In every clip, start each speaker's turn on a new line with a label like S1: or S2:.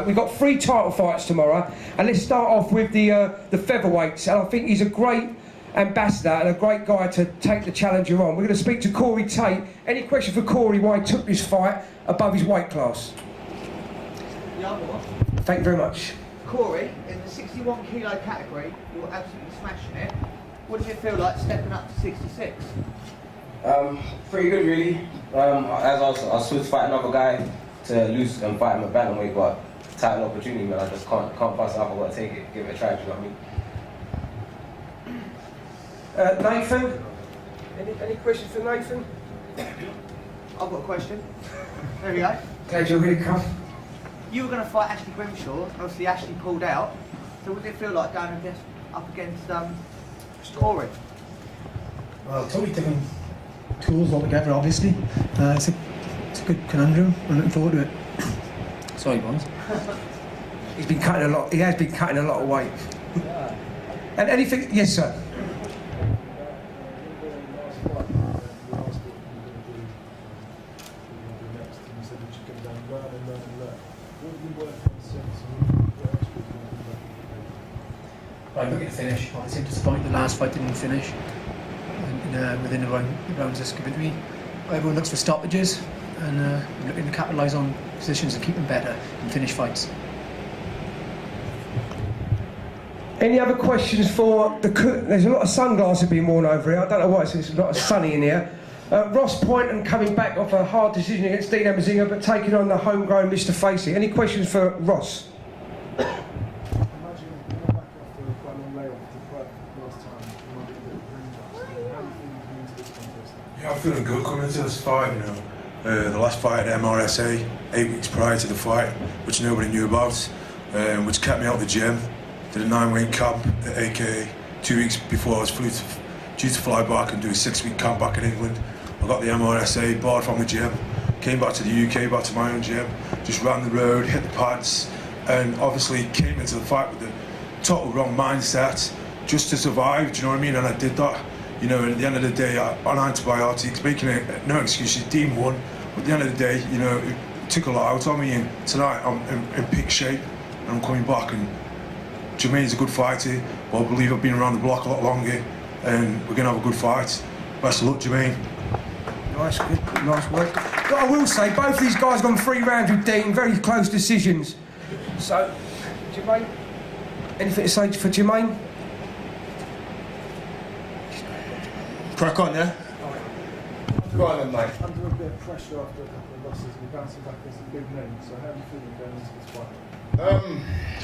S1: We've got 3 title fights tomorrow, and let's start off with the featherweights. And I think he's a great ambassador and a great guy to take the challenger on. We're going to speak to Corey Tate. Any question for Corey why he took this fight above his weight class?
S2: Yeah,
S1: thank you very much.
S2: Corey, in the 61 kilo category, you're absolutely smashing it. What does it feel like stepping up to 66?
S3: Pretty good, really. As I was supposed to fight another guy to lose and fight him at bantamweight, but title opportunity, man. I just can't pass it up. I've got to take it, give it a try. Do you know what I mean?
S1: Nathan, any questions for Nathan?
S2: I've got a question. There we go.
S1: Glad you're really come.
S2: You were going to fight Ashley Grimshaw, and obviously Ashley pulled out. So what did it feel like going up against Corey?
S4: Well, totally different tools altogether, obviously. It's a good conundrum. I'm looking forward to it. Sorry, Bonds.
S1: He's been cutting a lot. He has been cutting a lot of weight. And anything? Yes, sir.
S4: I'm looking to finish. I seem to disappoint the last fight didn't finish within the rounds that's given to me. Everyone looks for stoppages, and I'm looking to capitalise on positions and keep them better and finish fights.
S1: Any other questions for the cook? There's a lot of sunglasses being worn over here. I don't know why, it's a lot of sunny in here. Ross Poynton coming back off a hard decision against Dean Amazinga, but taking on the homegrown Mr. Facey. Any questions for Ross?
S5: Yeah, I'm feeling good coming into this fight, you know. The last fight at MRSA, 8 weeks prior to the fight, which nobody knew about, which kept me out of the gym. Did a 9-week camp at AKA 2 weeks before I was due to fly back and do a 6-week camp back in England. I got the MRSA, barred from the gym, came back to the UK, back to my own gym, just ran the road, hit the pads, and obviously came into the fight with the total wrong mindset, just to survive, do you know what I mean? And I did that. You know, and at the end of the day, on antibiotics, making it no excuses, Dean won. But at the end of the day, you know, it took a lot out on me, and tonight I'm in peak shape, and I'm coming back, and Jermaine's a good fighter, but I believe I've been around the block a lot longer, and we're going to have a good fight. Best of luck, Jermaine.
S1: Nice, good, nice work. But I will say, both these guys gone 3 rounds with Dean, very close decisions. So, Jermaine, anything to say for Jermaine?
S6: Crack on, yeah? Go on then, mate.
S7: Under a bit of pressure after a couple of losses, we're bouncing back as a big name, so how are you feeling going into this fight?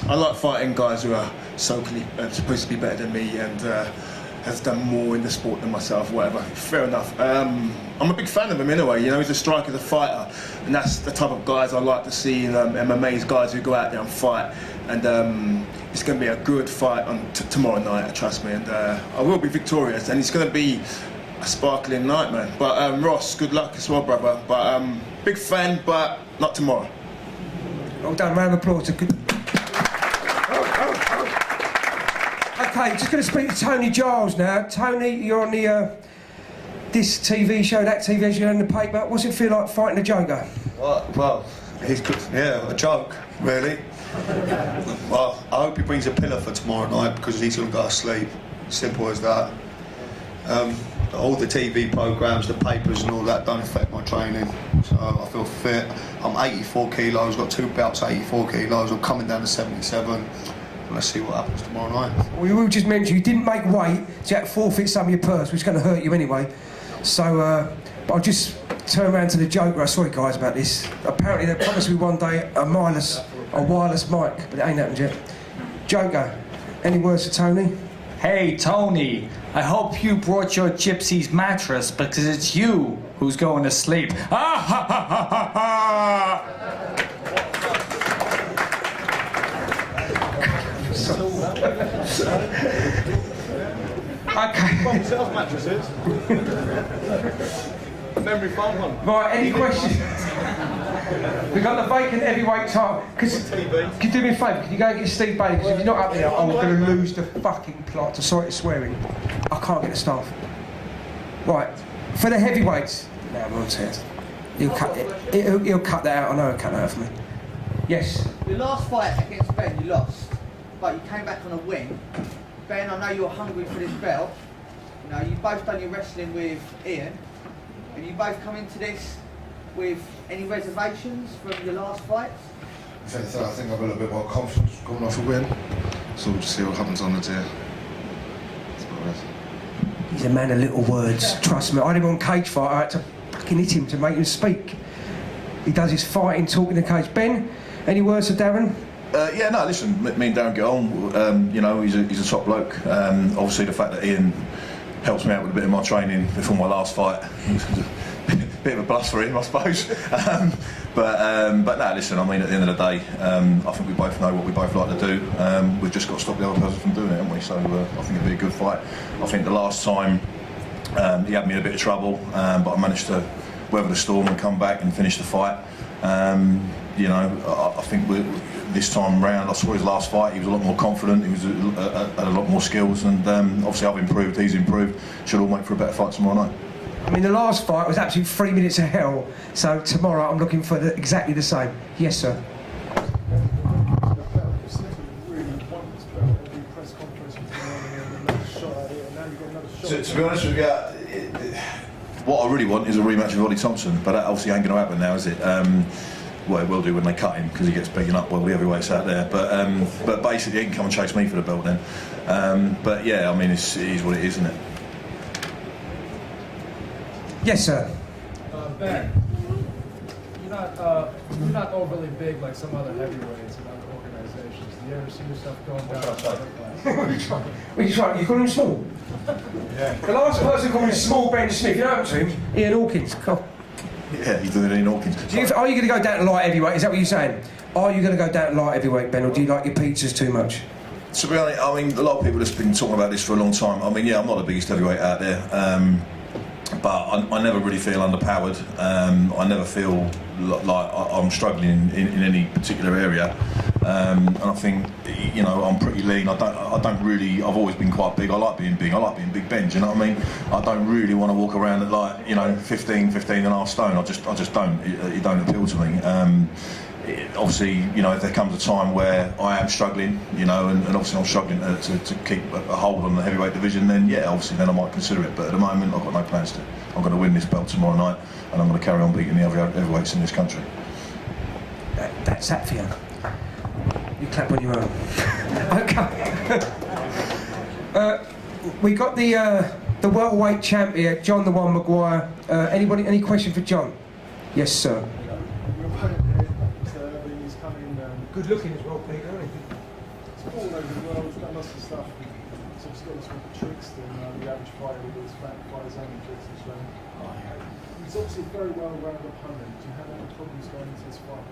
S6: I like fighting guys who are supposed to be better than me and has done more in the sport than myself, whatever. Fair enough. I'm a big fan of him anyway, you know, he's a striker, a fighter, and that's the type of guys I like to see in MMA's guys who go out there and fight. And it's going to be a good fight on tomorrow night, trust me, and I will be victorious, and it's going to be a sparkling night, man. But Ross, good luck as well, brother. But big fan, but not tomorrow.
S1: Well done, round of applause. Good. Okay, just going to speak to Tony Giles now. Tony, you're on the this TV show, that TV show, in the paper. What's it feel like fighting a Joker?
S8: Well, he's good. Yeah, a joke, really. Well, I hope he brings a pillow for tomorrow night because he's going to go to sleep. Simple as that. All the TV programmes, the papers and all that don't affect my training. So I feel fit. I'm 84 kilos, got 2 belts, 84 kilos. I'm coming down to 77. Let's see what happens tomorrow night.
S1: We will just mention you didn't make weight, so you had to forfeit some of your purse, which is going to hurt you anyway. So, but I'll just turn around to the Joker. Sorry guys about this. Apparently they promised me one day a wireless mic, but it ain't happened yet. Joker, any words for Tony?
S9: Hey Tony, I hope you brought your gypsy's mattress because it's you who's going to sleep. Ah ha ha ha ha ha!
S1: Okay.
S7: Sells mattresses. Memory foam one.
S1: Right, any questions? We've got the vacant heavyweight title. Can you do me a favour? Can you go and get Steve Bailey? Because if you're not up there, I'm going to lose the fucking plot. I'm sorry to swearing. I can't get the staff. Right, for the heavyweights. No, I'm on set. He'll cut it. He'll cut that out. I know he'll cut that out for me. Yes.
S2: Your last fight against Ben, you lost, but you came back on a win. Ben, I know you're hungry for this belt. You know, you've both done your wrestling with Ian. Have you both come into this with any reservations from your last fights?
S10: If anything, I think I've got a little bit more confidence coming off a win. So we'll just see what happens on the day. That's about it.
S1: He's a man of little words, trust me. I didn't want Cage fight, I had to fucking hit him to make him speak. He does his fighting, talking to Cage. Ben, any words for Darren?
S11: Yeah, no, listen, me and Darren get on. You know, he's a top bloke. Obviously, the fact that Ian helps me out with a bit of my training before my last fight, a bit of a plus for him, I suppose. But no, listen, I mean, at the end of the day, I think we both know what we both like to do. We've just got to stop the other person from doing it, haven't we? So I think it'll be a good fight. I think the last time he had me in a bit of trouble, but I managed to weather the storm and come back and finish the fight. You know, I think this time round, I saw his last fight, he was a lot more confident, he was had a lot more skills, and obviously I've improved, he's improved. Should all make for a better fight tomorrow night.
S1: I mean, the last fight was absolutely 3 minutes of hell, so tomorrow I'm looking for exactly the same. Yes, sir.
S11: To be honest with you, what I really want is a rematch with Ollie Thompson, but that obviously ain't going to happen now, is it? Well, it will do when they cut him, because he gets beaten up by all the heavyweights out there. But basically, he can come and chase me for the belt then. But yeah, I mean, it is what it is, isn't it?
S1: Yes, sir.
S7: Ben, you're not overly big like some other heavyweights in other organizations. Do you ever see yourself going down to other class?
S1: Well, you call him small?
S7: Yeah.
S1: The last person called him Small Ben Smith, you know what to him? Ian Hawkins. Come.
S11: Yeah, he's doing it in Hawkins.
S1: Are you going to go down to light heavyweight? Is that what you're saying? Are you going to go down to light heavyweight, Ben, or do you like your pizzas too much?
S11: To be honest, I mean, a lot of people have been talking about this for a long time. I mean, yeah, I'm not the biggest heavyweight out there. But I never really feel underpowered. I never feel like I'm struggling in any particular area. And I think, you know, I'm pretty lean. I don't really. I've always been quite big. I like being big. I like being Big Ben. Do you know what I mean? I don't really want to walk around at like, you know, 15 and a half stone. I just don't. It don't appeal to me. Obviously, you know, if there comes a time where I am struggling, you know, and obviously I'm struggling to keep a hold on the heavyweight division, then yeah, obviously then I might consider it. But at the moment, I've got no plans to. I'm going to win this belt tomorrow night, and I'm going to carry on beating the other heavyweights in this country.
S1: That's that for you. You clap on your own. Okay. We got the welterweight champ here, John the One Maguire. Anybody? Any question for John? Yes, sir.
S7: He's coming.
S1: Good looking as well, Peter.
S7: It's all over the world. He's done lots of stuff. He's obviously got some tricks than the average fighter who does fighters only tricks as well. He's obviously a very well-rounded opponent. Do you have any problems going into this fight?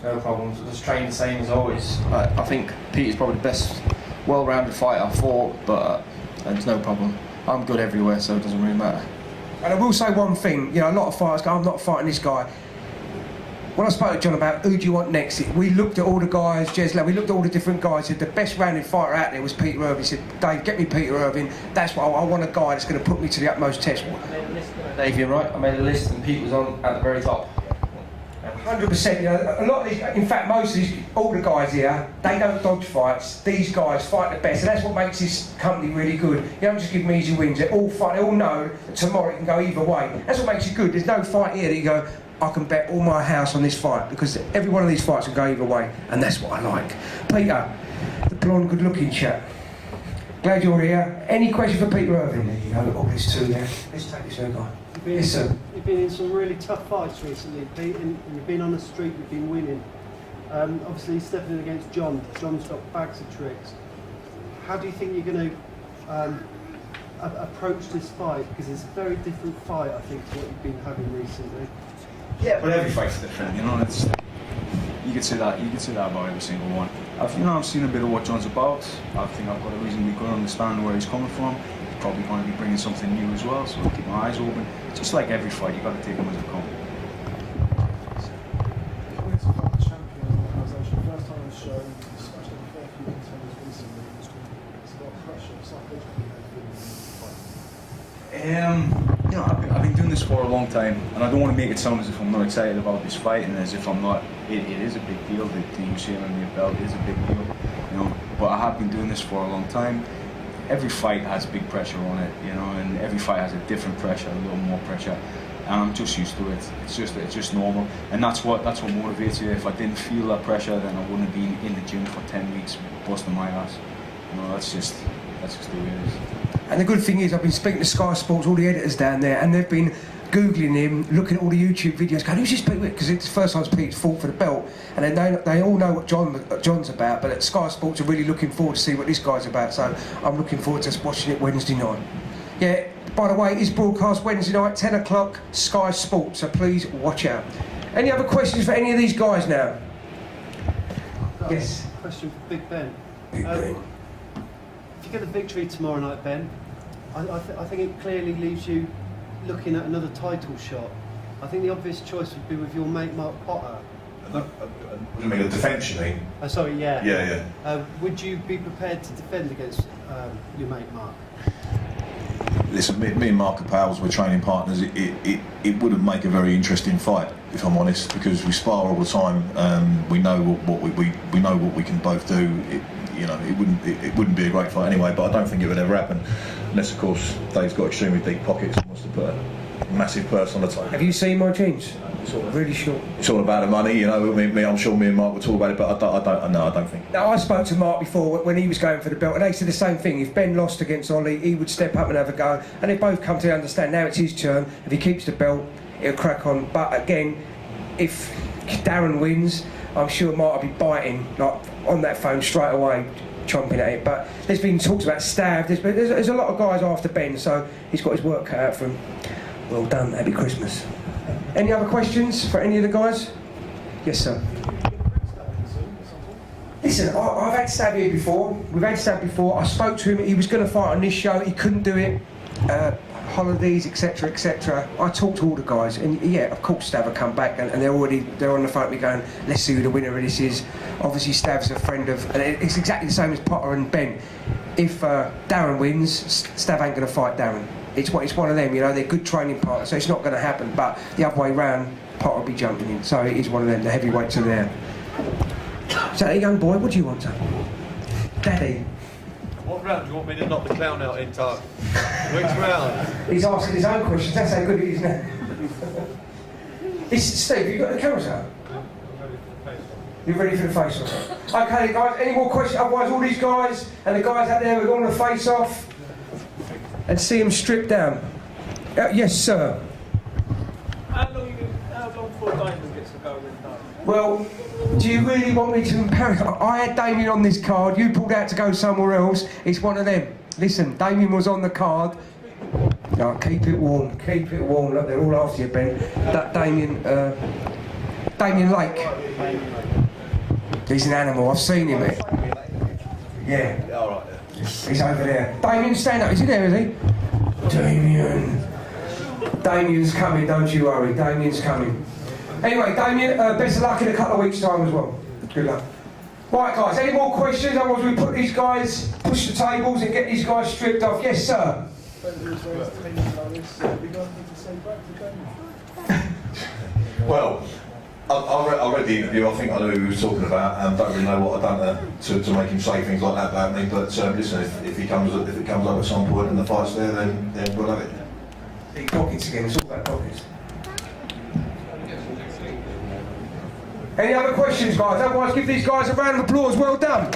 S12: No problems. Just train the same as always. I think Peter's probably the best well-rounded fighter I've fought, but there's no problem. I'm good everywhere, so it doesn't really matter.
S1: And I will say one thing. You know, a lot of fighters go, "I'm not fighting this guy." When I spoke to John about who do you want next, we looked at all the guys, Jezla, we looked at all the different guys, said the best rounded fighter out there was Peter Irving. He said, "Dave, get me Peter Irving. That's what I want, a guy that's going to put me to the utmost test."
S12: I made a list, Dave, you're right. I made a list and Pete was on at the very top.
S1: 100%. You know, a lot of these, in fact, most of these, all the guys here, they don't dodge fights. These guys fight the best, and that's what makes this company really good. You don't just give them easy wins. They all fight. They all know that tomorrow it can go either way. That's what makes it good. There's no fight here that you go, "I can bet all my house on this fight," because every one of these fights can go either way, and that's what I like. Peter, the blonde, good-looking chap. Glad you're here. Any question for Peter Irving? There you go. Look, there's two there. Let's take this guy. Yes, sir.
S13: You've been in some really tough fights recently, Pete, and you've been on the street, you've been winning. Obviously, stepping in against John. John's got bags of tricks. How do you think you're going to approach this fight? Because it's a very different fight, I think, to what you've been having recently.
S14: Yeah, but every fight's different, you know. It's you can say that about every single one. I've seen a bit of what John's about. I think I've got a reasonably good understanding where he's coming from. He's probably going to be bringing something new as well, so I'll keep my eyes open. Just like every fight, you've got to take them as they come. you know, I've been doing this for a long time, and I don't want to make it sound as if I'm not excited about this fight, and as if I'm not. It is a big deal. The UCMMA belt is a big deal, you know. But I have been doing this for a long time. Every fight has big pressure on it, you know, and every fight has a different pressure, a little more pressure, and I'm just used to it. It's just normal, and that's what motivates you. If I didn't feel that pressure, then I wouldn't have been in the gym for 10 weeks busting my ass. You know, that's just the way it is.
S1: And the good thing is, I've been speaking to Sky Sports, all the editors down there, and they've been Googling him, looking at all the YouTube videos, going, who's this Pete? Because it's the first time Pete's fought for the belt, and they all know what John's about, but at Sky Sports are really looking forward to see what this guy's about, so I'm looking forward to watching it Wednesday night. Yeah, by the way, it is broadcast Wednesday night, 10 o'clock, Sky Sports, so please watch out. Any other questions for any of these guys now? Yes?
S13: Question for Big Ben.
S1: Big Ben.
S13: If you get the victory tomorrow night, Ben, I think it clearly leaves you looking at another title shot. I think the obvious choice would be with your mate Mark Potter.
S11: What do you mean, a defence, you mean?
S13: Sorry, yeah.
S11: Yeah.
S13: Would you be prepared to defend against your mate Mark?
S11: Listen, me and Mark are pals, we're training partners. It wouldn't make a very interesting fight, if I'm honest, because we spar all the time. We know what we know what we can both do. It wouldn't be a great fight anyway. But I don't think it would ever happen, unless of course Dave's got extremely deep pockets and wants to put a massive purse on the table.
S1: Have you seen my jeans? Really short.
S11: It's all about the money, you know. I'm sure me and Mark will talk about it, but I don't think.
S1: Now, I spoke to Mark before when he was going for the belt, and they said the same thing. If Ben lost against Ollie, he would step up and have a go, and they both come to understand now it's his turn. If he keeps the belt, he'll crack on. But again, if Darren wins, I'm sure Mark will be biting like on that phone straight away, chomping at it. But there's been talks about Stav. There's a lot of guys after Ben, so he's got his work cut out for him. Well done. Happy Christmas. Any other questions for any of the guys? Yes, sir. Listen, I've had Stav here before. We've had Stav before. I spoke to him. He was going to fight on this show. He couldn't do it. Holidays, etc., etc. I talked to all the guys, and yeah, of course, Stav will come back, and they're on the phone with me going, let's see who the winner of this is. Obviously, Stav's a friend of, and it's exactly the same as Potter and Ben. If Darren wins, Stav ain't going to fight Darren. It's one of them, you know, they're good training partners, so it's not going to happen. But the other way round, Potter will be jumping in. So it is one of them, the heavyweights are there. So, hey, young boy, what do you want to? Daddy?
S15: What round do you want me to knock the clown out in time? Which round?
S1: He's asking his own questions, that's how good it is now. Steve, you got the cameras out? You're ready for the face-off? Okay, guys, any more questions? Otherwise, all these guys and the guys out there, we're going to face-off and see them stripped down. Yes, sir.
S16: How long before Damien gets to go with that?
S1: Well, do you really want me to embarrass? I had Damien on this card, you pulled out to go somewhere else. It's one of them. Listen, Damien was on the card. No, keep it warm, Look, they're all after you, Ben. That Damien Lake. He's an animal, I've seen him, mate. Yeah.
S15: Yeah, all right.
S1: He's over there. Damien, stand up. Is he there, is he? Damien. Damien's coming, don't you worry. Damien's coming. Anyway, Damien, best of luck in a couple of weeks' time as well. Good luck. Right, guys, any more questions? Otherwise, we put these guys, push the tables and get these guys stripped off. Yes, sir?
S11: Well, I read the interview. I think I know who he was talking about, and don't really know what I've done to make him say things like that about me. But listen, if it comes up at some point and the fight's there, then we'll have it.
S1: Big pockets again. It's all about pockets. Any other questions, guys? Otherwise, give these guys a round of applause. Well done.